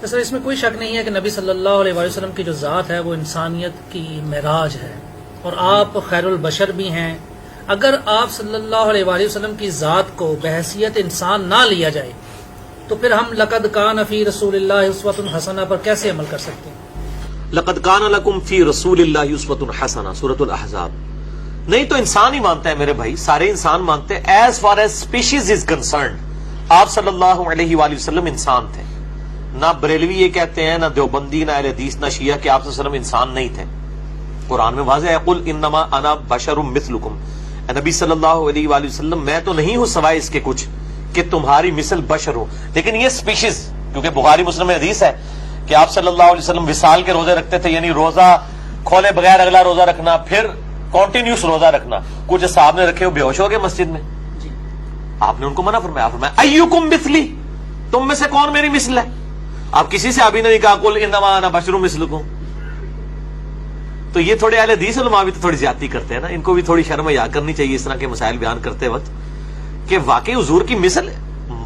سر اس میں کوئی شک نہیں ہے کہ نبی صلی اللہ علیہ وآلہ وسلم کی جو ذات ہے وہ انسانیت کی معراج ہے، اور آپ خیر البشر بھی ہیں۔ اگر آپ صلی اللہ علیہ وآلہ وسلم کی ذات کو بحیثیت انسان نہ لیا جائے تو پھر ہم لقد کان فی رسول اللہ اسوۃ حسنہ پر کیسے عمل کر سکتے ہیں؟ لقد کان لکم فی رسول اللہ اسوۃ حسنہ، سورۃ الاحزاب۔ نہیں تو انسان ہی مانتا ہے میرے بھائی، سارے انسان مانتے ہیں۔ As far as species is concerned آپ صلی اللہ علیہ وآلہ وسلم انسان تھے۔ نہ بریلوی یہ کہتے ہیں، نہ دیوبندی، نہ اہل حدیث، نہ شیعہ کہ آپ صلی اللہ علیہ وسلم انسان نہیں تھے۔ قرآن میں واضح ہے، قل انما انا بشر مثلکم، اے نبی صلی اللہ علیہ وآلہ وسلم میں تو نہیں ہوں سوائے اس کے کچھ کہ تمہاری مثل بشر ہوں۔ لیکن یہ اسپیشیز، کیونکہ بخاری مسلم میں حدیث ہے کہ آپ صلی اللہ علیہ وسلم وصال کے روزے رکھتے تھے، یعنی روزہ کھولے بغیر اگلا روزہ رکھنا، پھر کنٹینیوس روزہ رکھنا۔ کچھ صاحب نے رکھے وہ بے ہوش ہو گئے مسجد میں، آپ نے ان کو منع فرمایا، فرمایا ایکم مثلی، تم میں سے کون میری مثل ہے؟ آپ کسی سے ابھی نے نہیں کہا قل انما انا بشر مثلکم۔ تو یہ تھوڑے اہل حدیث علماء بھی تو تھوڑی زیادتی کرتے ہیں نا، ان کو بھی تھوڑی شرم حیا کرنی چاہیے اس طرح کے مسائل بیان کرتے وقت، کہ واقعی حضور کی مثل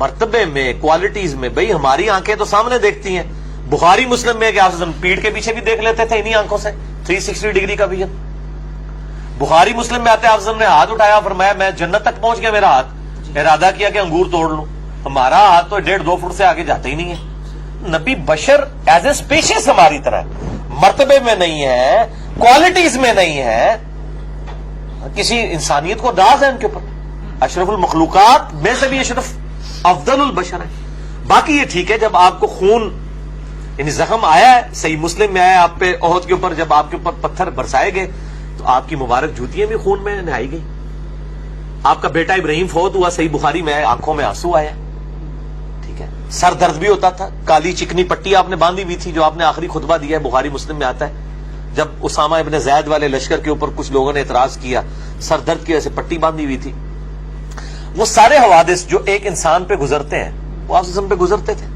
مرتبے میں، کوالٹیز میں، بھئی ہماری آنکھیں تو سامنے دیکھتی ہیں۔ بخاری مسلم میں کہ آپ پیٹھ کے پیچھے بھی دیکھ لیتے تھے انہی آنکھوں سے، 360 ڈگری کا ویژن۔ بخاری مسلم میں آتے آپ نے ہاتھ اٹھایا، فرمایا میں جنت تک پہنچ گیا میرا ہاتھ، ارادہ کیا کہ انگور توڑ لوں۔ ہمارا ہاتھ تو 1.5-2 فٹ سے آگے جاتا ہی نہیں ہے۔ نبی بشر ایز اے اسپیشیز ہماری طرح، مرتبے میں نہیں ہے، کوالٹیز میں نہیں ہے، کسی انسانیت کو راز ہے ان کے اوپر۔ اشرف المخلوقات میں سے بھی اشرف، افضل البشر ہے۔ باقی یہ ٹھیک ہے جب آپ کو خون یعنی زخم آیا ہے، صحیح مسلم میں آیا آپ پہ احد کے اوپر، جب آپ کے اوپر پتھر برسائے گئے تو آپ کی مبارک جوتیاں بھی خون میں نہائی گئی۔ آپ کا بیٹا ابراہیم فوت ہوا، صحیح بخاری میں آنکھوں میں آنسو آیا، ٹھیک ہے۔ سر درد بھی ہوتا تھا، کالی چکنی پٹی آپ نے باندھی ہوئی تھی جو آپ نے آخری خطبہ دیا ہے، بخاری مسلم میں آتا ہے، جب اسامہ ابن زید والے لشکر کے اوپر کچھ لوگوں نے اعتراض کیا، سر درد کی وجہ سے پٹی باندھی ہوئی تھی۔ وہ سارے حوادث جو ایک انسان پہ گزرتے ہیں وہ آپ پہ گزرتے تھے،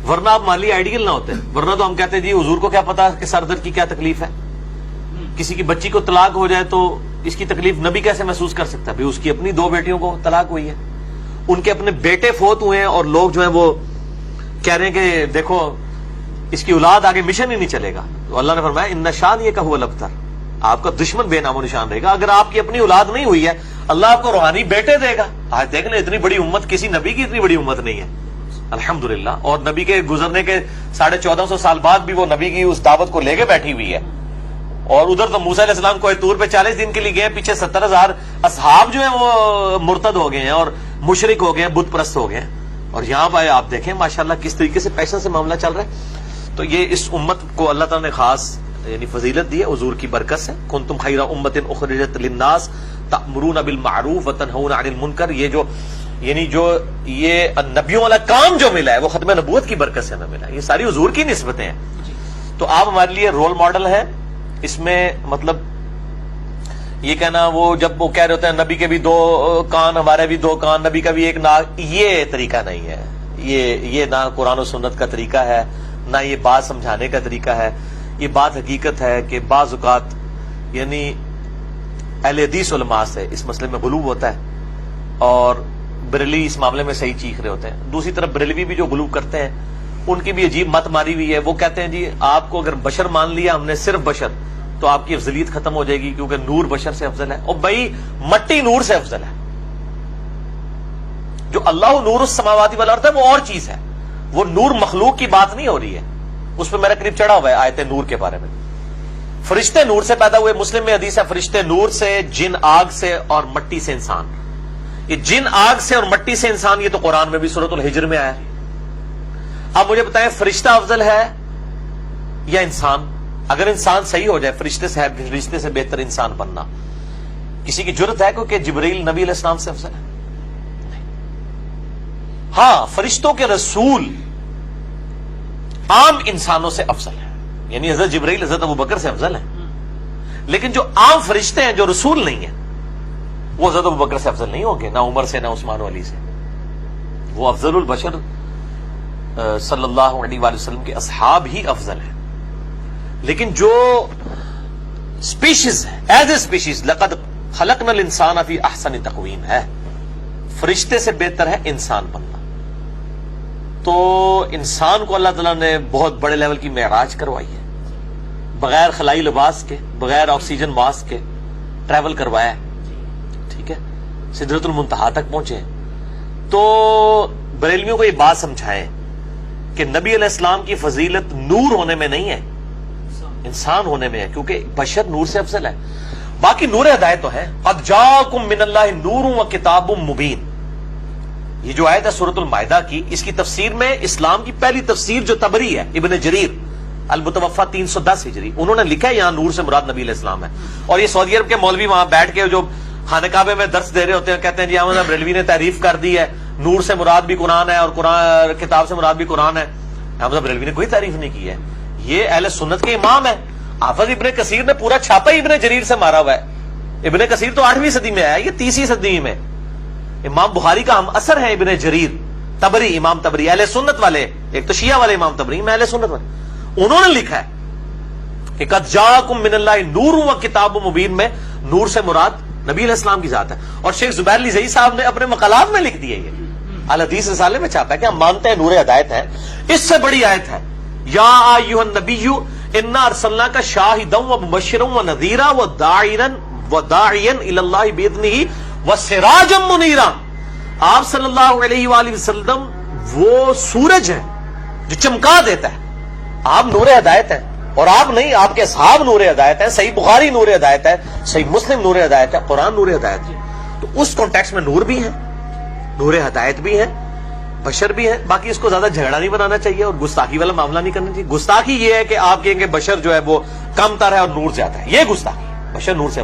ورنہ آپ مالی آئیڈیل نہ ہوتے، ورنہ تو ہم کہتے ہیں جی حضور کو کیا پتا کہ سر درد کی کیا تکلیف ہے۔ کسی کی بچی کو طلاق ہو جائے تو اس کی تکلیف نبی کیسے محسوس کر سکتا ہے؟ بھئی اس کی اپنی 2 بیٹیوں کو طلاق ہوئی ہے، ان کے اپنے بیٹے فوت ہوئے ہیں، اور لوگ جو ہیں وہ کہہ رہے ہیں کہ دیکھو اس کی اولاد آگے مشن ہی نہیں چلے گا۔ تو اللہ نے فرمایا ان شان یہ کہو الابتر، آپ کا دشمن بے نام و نشان رہے گا۔ اگر آپ کی اپنی اولاد نہیں ہوئی ہے اللہ آپ کو روحانی بیٹے دے گا۔ آج دیکھ لیں اتنی بڑی امت، کسی نبی کی اتنی بڑی امت نہیں ہے الحمدللہ، اور نبی کے گزرنے کے 1450 سال بعد بھی وہ نبی کی اس دعوت کو لے کے بیٹھی ہوئی ہے۔ اور ادھر تو موسیٰ علیہ السلام کوہ طور پہ 40 دن کے لیے گئے، پیچھے 70,000 اصحاب جو ہیں وہ مرتد ہو گئے ہیں اور مشرک ہو گئے ہیں، بت پرست ہو گئے ہیں، اور یہاں پہ آپ دیکھیں ماشاءاللہ کس طریقے سے پیشن سے معاملہ چل رہا ہے۔ تو یہ اس امت کو اللہ تعالیٰ نے خاص یعنی فضیلت دی ہے حضور کی برکت سے۔ کنتم خیر امت اخرجت للناس تأمرون بالمعروف وتنہون عن المنکر، یہ جو یعنی جو یہ نبیوں والا کام جو ملا ہے وہ ختم نبوت کی برکت سے ہمیں ملا ہے، یہ ساری حضور کی نسبتیں ہیں۔ تو آپ ہمارے لیے رول ماڈل ہیں۔ اس میں مطلب یہ کہنا وہ جب وہ کہہ رہے ہوتے ہیں نبی کے بھی 2 کان ہمارے بھی 2 کان، نبی کا بھی ایک ناک، یہ طریقہ نہیں ہے، یہ نہ قرآن و سنت کا طریقہ ہے، نہ یہ بات سمجھانے کا طریقہ ہے۔ یہ بات حقیقت ہے کہ بعض اوقات یعنی اہل حدیث علماء سے اس مسئلے میں غلو ہوتا ہے، اور بریلوی اس معاملے میں صحیح چیخ رہے ہوتے ہیں۔ دوسری طرف بریلوی بھی جو غلو کرتے ہیں ان کی بھی عجیب مت ماری ہوئی ہے، وہ کہتے ہیں جی آپ کو اگر بشر مان لیا ہم نے، صرف بشر، تو آپ کی افضلیت ختم ہو جائے گی کیونکہ نور بشر سے افضل ہے۔ اور بھائی مٹی نور سے افضل ہے، جو اللہ نور السماوات والارض ہے وہ اور چیز ہے، وہ نور مخلوق کی بات نہیں ہو رہی ہے۔ اس پہ میرا کلپ چڑھا ہوا ہے آیت نور کے بارے میں۔ فرشتے نور سے پیدا ہوئے، مسلم میں حدیث ہے فرشتے نور سے، جن آگ سے، اور مٹی سے انسان۔ یہ جن آگ سے اور مٹی سے انسان، یہ تو قرآن میں بھی سورۃ الحجر میں آیا ہے۔ اب مجھے بتائیں فرشتہ افضل ہے یا انسان؟ اگر انسان صحیح ہو جائے فرشتے سے بہتر انسان بننا، کسی کی جرت ہے کہ جبرائیل نبی علیہ السلام سے افضل ہے؟ نہیں۔ ہاں فرشتوں کے رسول عام انسانوں سے افضل ہے، یعنی حضرت جبرائیل حضرت ابوبکر سے افضل ہے، لیکن جو عام فرشتے ہیں جو رسول نہیں ہیں وہ حضرت ابوبکر سے افضل نہیں ہوں گے، نہ عمر سے، نہ عثمان و علی سے۔ وہ افضل البشر صلی اللہ علیہ وآلہ وسلم کے اصحاب ہی افضل ہیں۔ لیکن جو اسپیشیز ایز اے اسپیشیز لقد خلقنا الانسان فی احسن تقویم ہے، فرشتے سے بہتر ہے انسان بننا۔ تو انسان کو اللہ تعالیٰ نے بہت بڑے لیول کی معراج کروائی ہے، بغیر خلائی لباس کے، بغیر آکسیجن ماسک کے ٹریول کروایا ہے، ٹھیک ہے، سدرۃ المنتہا تک پہنچے ہیں۔ تو بریلویوں کو یہ بات سمجھائیں کہ نبی علیہ السلام کی فضیلت نور ہونے میں نہیں ہے، انسان ہونے میں ہے، کیونکہ بشر نور سے افضل ہے۔ باقی نور ہدایت تو ہے، قد جاءکم من اللہ نور و کتاب مبین، یہ جو آیت ہے سورۃ المائدہ کی، اس کی تفسیر میں اسلام کی پہلی تفسیر جو طبری ہے ابن جریر المتوفا 310 ہجری، انہوں نے لکھا ہے یہاں نور سے مراد نبی علیہ السلام ہے۔ اور یہ سعودی عرب کے مولوی وہاں بیٹھ کے جو خانہ کعبے میں درس دے رہے ہوتے ہیں، کہتے ہیں جی احمد بریلوی نے تعریف کر دی ہے، نور سے مراد بھی قرآن ہے اور قرآن کتاب سے مراد بھی قرآن ہے۔ احمد بریلوی نے کوئی تعریف نہیں کی ہے، یہ اہل سنت کے امام ہے۔ حافظ ابن کثیر نے پورا چھاپا ہی ابن جریر سے مارا ہوا ہے۔ ابن کثیر تو 8ویں صدی میں آیا، یہ 30ویں صدی میں۔ امام بخاری کا ہم اثر ہے ابن جریر طبری، امام طبری، اہل سنت والے، ایک تو شیعہ والے امام طبری، میں اہل سنت والے، انہوں نے لکھا ہے کہ قد جاءکم من اللہ نور و کتاب مبین میں نور سے مراد نبی علیہ السلام کی ذات ہے۔ اور شیخ زبیر علی زئی صاحب نے اپنے مقالات میں لکھ دیے، یہ الحدیث رسالے میں چھاپا ہے کہ ہم مانتے ہیں نور ہدایت ہے۔ اس سے بڑی آیت ہے یا ایھا النبی انا ارسلناک شاہدا و مبشرا و نذیرا و داعیا الی اللہ باذنہ وسراجا منیرا۔ آپ صلی اللہ علیہ وآلہ وسلم وہ سورج ہے جو چمکا دیتا ہے، آپ نور ہدایت ہیں، اور آپ نہیں، آپ کے اصحاب نور ہدایت ہیں، صحیح بخاری نور ہدایت ہے، صحیح مسلم نور ہدایت ہے، قرآن نور ہدایت ہے۔ تو اس کانٹیکس میں نور بھی ہے، نور ہدایت بھی ہے، بشر بھی ہے۔ باقی اس کو زیادہ جھگڑا نہیں بنانا چاہیے اور گستاخی والا معاملہ نہیں کرنا چاہیے۔ گستاخی یہ ہے کہ آپ کہیں گے بشر جو ہے وہ کم تر ہے اور نور زیادہ ہے، یہ گستاخی، بشر نور سے